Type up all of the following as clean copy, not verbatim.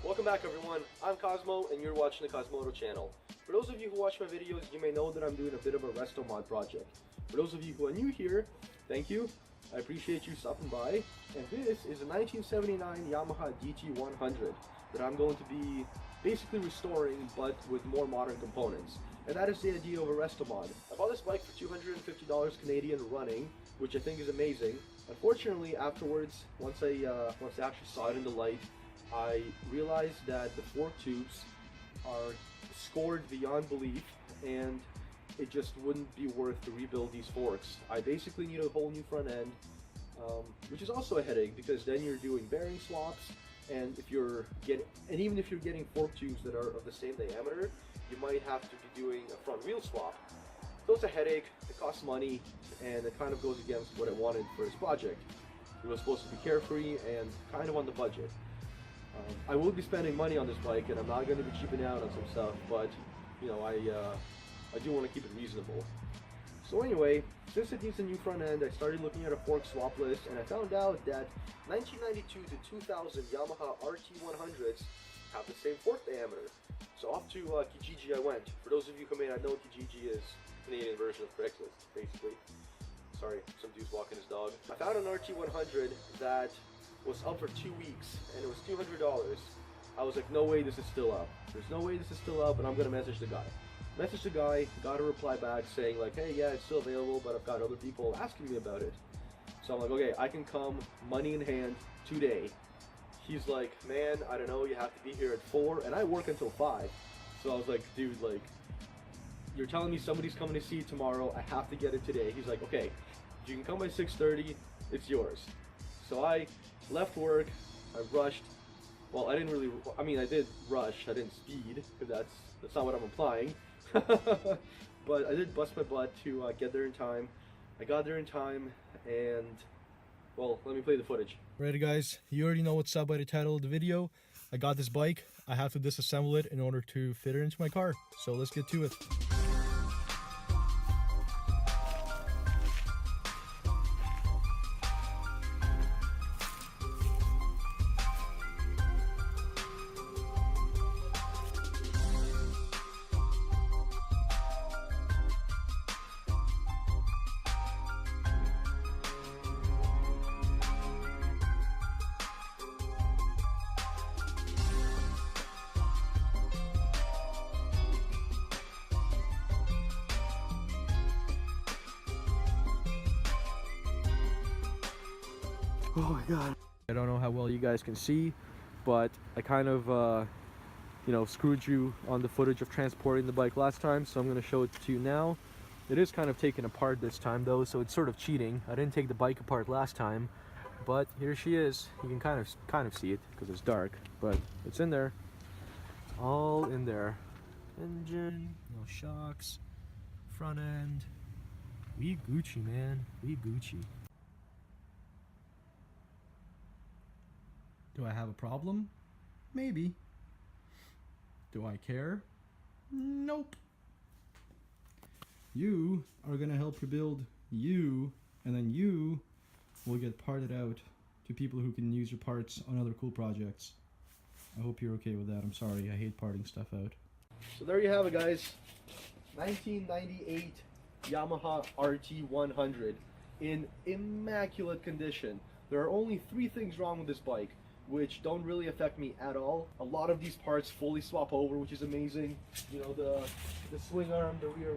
Welcome back everyone, I'm Cosmo and you're watching the Kosmoto channel. For those of you who watch my videos, you may know that I'm doing a bit of a Restomod project. For those of you who are new here, thank you. I appreciate you stopping by. And this is a 1979 Yamaha DT100 that I'm going to be basically restoring, but with more modern components. And that is the idea of a Restomod. I bought this bike for $250 Canadian running, which I think is amazing. Unfortunately, afterwards, once I actually saw it in the light, I realized that the fork tubes are scored beyond belief, and it just wouldn't be worth to rebuild these forks. I basically need a whole new front end, which is also a headache because then you're doing bearing swaps, and even if you're getting fork tubes that are of the same diameter, you might have to be doing a front wheel swap. So it's a headache, it costs money, and it kind of goes against what I wanted for this project. It was supposed to be carefree and kind of on the budget. I will be spending money on this bike, and I'm not going to be cheaping out on some stuff, but you know, I do want to keep it reasonable. So anyway, since it needs a new front end, I started looking at a fork swap list, and I found out that 1992 to 2000 Yamaha RT100s have the same fork diameter. So off to Kijiji I went. For those of you who may not know, Kijiji is the Canadian version of Craigslist, basically. Sorry, some dude's walking his dog. I found an RT100 that was up for 2 weeks, and it was $200. I was like, no way this is still up. There's no way this is still up, and I'm gonna message the guy. Messaged the guy, got a reply back saying like, hey, yeah, it's still available, but I've got other people asking me about it. So I'm like, okay, I can come money in hand today. He's like, man, I don't know, you have to be here at 4, and I work until 5. So I was like, dude, like, you're telling me somebody's coming to see it tomorrow, I have to get it today. He's like, okay, you can come by 6:30, it's yours. So I left work, I rushed. Well, I did rush, I didn't speed, because that's not what I'm implying. But I did bust my butt to get there in time. I got there in time, and well, let me play the footage. Alright guys, you already know what's up by the title of the video. I got this bike, I have to disassemble it in order to fit it into my car. So let's get to it. Oh my god. I don't know how well you guys can see, but I kind of, you know, screwed you on the footage of transporting the bike last time, so I'm going to show it to you now. It is kind of taken apart this time though, so it's sort of cheating. I didn't take the bike apart last time, but here she is. You can kind of see it because it's dark, but it's in there. It's all in there. Engine, no shocks, front end. We Gucci, man. We Gucci. Do I have a problem? Maybe. Do I care? Nope. You are gonna help rebuild you, and then you will get parted out to people who can use your parts on other cool projects. I hope you're okay with that. I'm sorry, I hate parting stuff out. So there you have it, guys. 1998 Yamaha RT100 in immaculate condition. There are only 3 things wrong with this bike, which don't really affect me at all. A lot of these parts fully swap over, which is amazing. You know, the swing arm, the rear,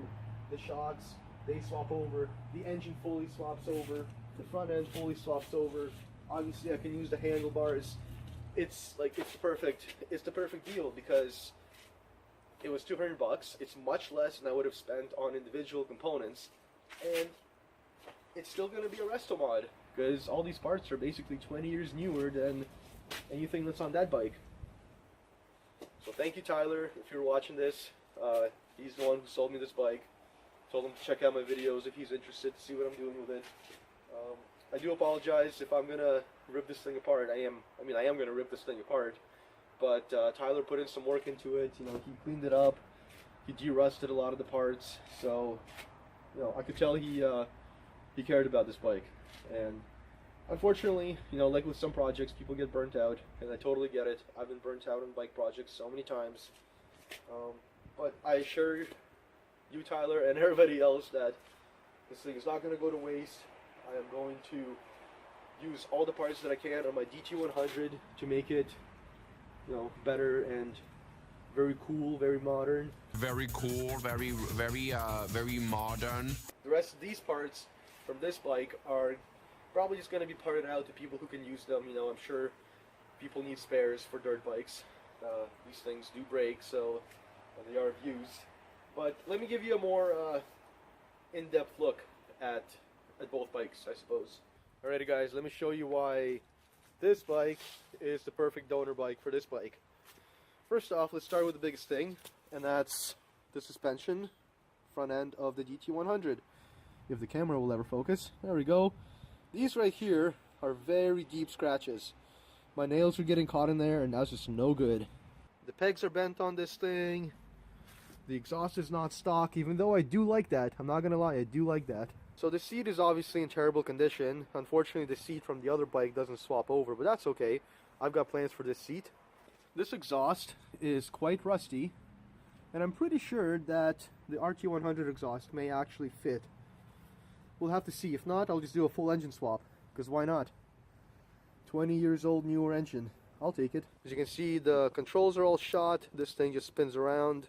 the shocks, they swap over. The engine fully swaps over. The front end fully swaps over. Obviously, I can use the handlebars. It's the perfect deal because it was $200. It's much less than I would have spent on individual components, and it's still going to be a Restomod because all these parts are basically 20 years newer than anything that's on that bike. So thank you, Tyler, if you're watching this. He's the one who sold me this bike. Told him to check out my videos if he's interested to see what I'm doing with it. I do apologize if I'm gonna rip this thing apart. I am gonna rip this thing apart. But Tyler put in some work into it. You know, he cleaned it up. He de-rusted a lot of the parts. So, you know, I could tell he cared about this bike, and Unfortunately, you know, like with some projects, people get burnt out, and I totally get it. I've been burnt out on bike projects so many times. But I assure you, Tyler, and everybody else that this thing is not going to go to waste. I am going to use all the parts that I can on my DT100 to make it, you know, better and very cool, very modern. Very cool, very modern. The rest of these parts from this bike are probably just going to be parted out to people who can use them. You know, I'm sure people need spares for dirt bikes. These things do break, so they are used. But let me give you a more in-depth look at both bikes, I suppose. Alrighty guys, let me show you why this bike is the perfect donor bike for this bike. First off, let's start with the biggest thing, and that's the suspension front end of the DT100. If the camera will ever focus. There we go. These right here are very deep scratches. My nails were getting caught in there, and that's just no good. The pegs are bent on this thing. The exhaust is not stock, even though I do like that. I'm not gonna lie, I do like that. So the seat is obviously in terrible condition. Unfortunately, the seat from the other bike doesn't swap over, but that's okay. I've got plans for this seat. This exhaust is quite rusty, and I'm pretty sure that the RT100 exhaust may actually fit. We'll have to see. If not, I'll just do a full engine swap, because why not? 20 years old, newer engine. I'll take it. As you can see, the controls are all shot. This thing just spins around.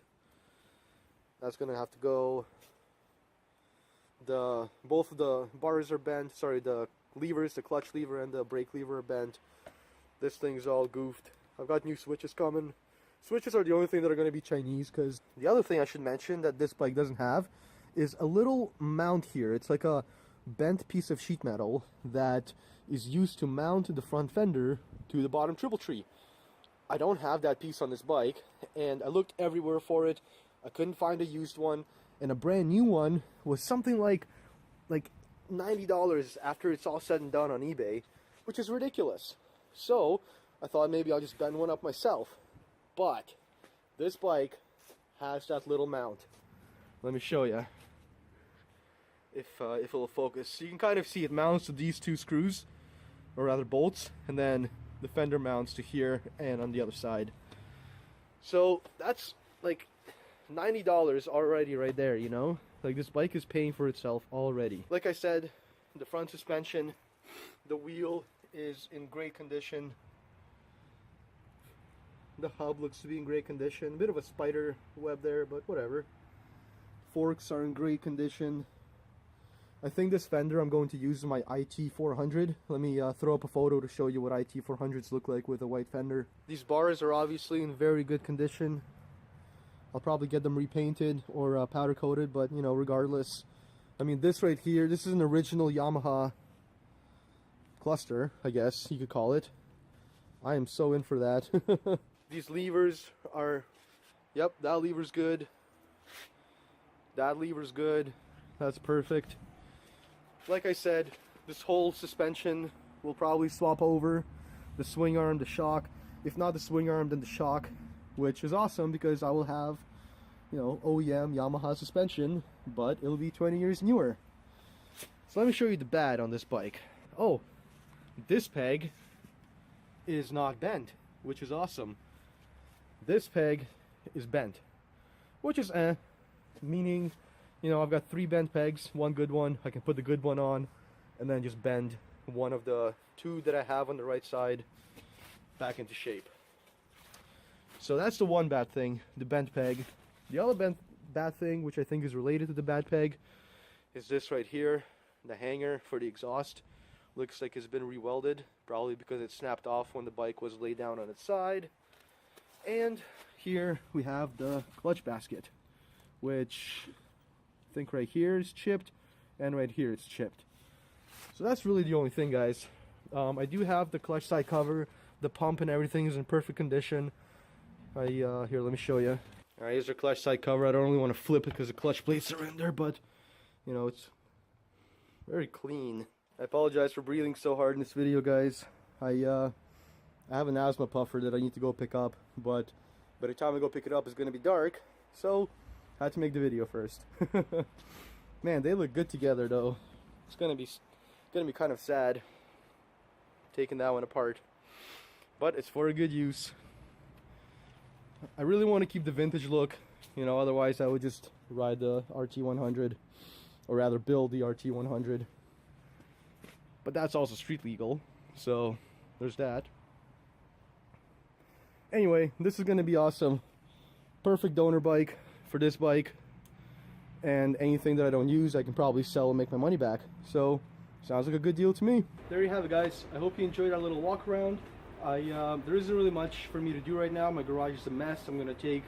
That's gonna have to go. Both of the bars are bent. Sorry, the levers, the clutch lever and the brake lever are bent. This thing's all goofed. I've got new switches coming. Switches are the only thing that are going to be Chinese, because the other thing I should mention that this bike doesn't have is a little mount here. It's like a bent piece of sheet metal that is used to mount the front fender to the bottom triple tree. I don't have that piece on this bike, and I looked everywhere for it. I couldn't find a used one, and a brand new one was something like $90 after it's all said and done on eBay, which is ridiculous. So I thought maybe I'll just bend one up myself. But this bike has that little mount. Let me show you if it'll focus. So you can kind of see it mounts to these two screws, or rather bolts, and then the fender mounts to here and on the other side. So that's like $90 already right there, you know? Like, this bike is paying for itself already. Like I said, the front suspension, the wheel is in great condition. The hub looks to be in great condition. A bit of a spider web there, but whatever. Forks are in great condition. I think this fender I'm going to use my IT400. Let me throw up a photo to show you what IT400s look like with a white fender. These bars are obviously in very good condition. I'll probably get them repainted or powder coated, but you know, regardless. I mean, this right here, this is an original Yamaha cluster, I guess you could call it. I am so in for that. These levers are, yep, that lever's good. That lever's good. That's perfect. Like I said, this whole suspension will probably swap over. The swing arm, the shock. If not the swing arm, then the shock, which is awesome because I will have, you know, OEM Yamaha suspension, but it'll be 20 years newer. So let me show you the bad on this bike. Oh, this peg is not bent, which is awesome. This peg is bent, which is meaning, you know, I've got 3 bent pegs, one good one. I can put the good one on and then just bend one of the 2 that I have on the right side back into shape. So that's the one bad thing, the bent peg. The other bad thing, which I think is related to the bad peg, is this right here. The hanger for the exhaust looks like it's been re-welded, probably because it snapped off when the bike was laid down on its side. And here we have the clutch basket, which I think right here is chipped, and right here it's chipped. So that's really the only thing, guys. I do have the clutch side cover. The pump and everything is in perfect condition. Here, let me show you. Alright, here's our clutch side cover. I don't really want to flip it because the clutch plates are in there, but, you know, it's very clean. I apologize for breathing so hard in this video, guys. I have an asthma puffer that I need to go pick up, but by the time I go pick it up, it's going to be dark, so I had to make the video first. Man, they look good together, though. It's going to be kind of sad taking that one apart. But it's for a good use. I really want to keep the vintage look, you know, otherwise I would just ride the RT100, or rather build the RT100. But that's also street legal, so there's that. Anyway, this is going to be awesome. Perfect donor bike for this bike, and anything that I don't use I can probably sell and make my money back. So sounds like a good deal to me. There you have it, guys. I hope you enjoyed our little walk around. There isn't really much for me to do right now. My garage is a mess. I'm going to take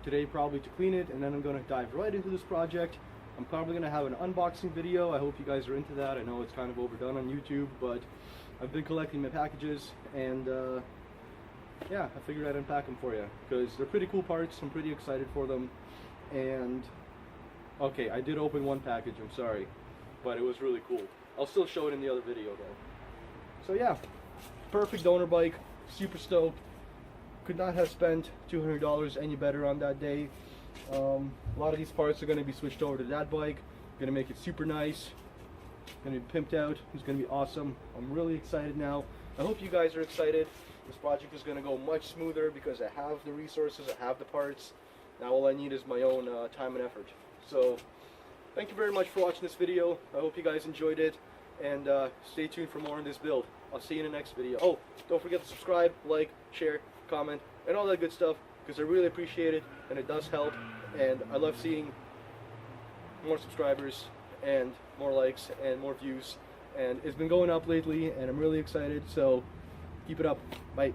today probably to clean it, and then I'm going to dive right into this project. I'm probably going to have an unboxing video. I hope you guys are into that. I know it's kind of overdone on YouTube, but I've been collecting my packages, and yeah, I figured I'd unpack them for you because they're pretty cool parts. I'm pretty excited for them. And okay, I did open one package, I'm sorry, but it was really cool. I'll still show it in the other video though. So yeah, perfect donor bike, super stoked. Could not have spent $200 any better on that day. A lot of these parts are going to be switched over to that bike. Going to make it super nice. Going to be pimped out. It's going to be awesome. I'm really excited now. I hope you guys are excited. This project is going to go much smoother because I have the resources, I have the parts. Now all I need is my own time and effort. So thank you very much for watching this video. I hope you guys enjoyed it, and stay tuned for more in this build. I'll see you in the next video. Oh, don't forget to subscribe, like, share, comment, and all that good stuff, because I really appreciate it, and it does help, and I love seeing more subscribers and more likes and more views, and it's been going up lately, and I'm really excited, so keep it up. Bye.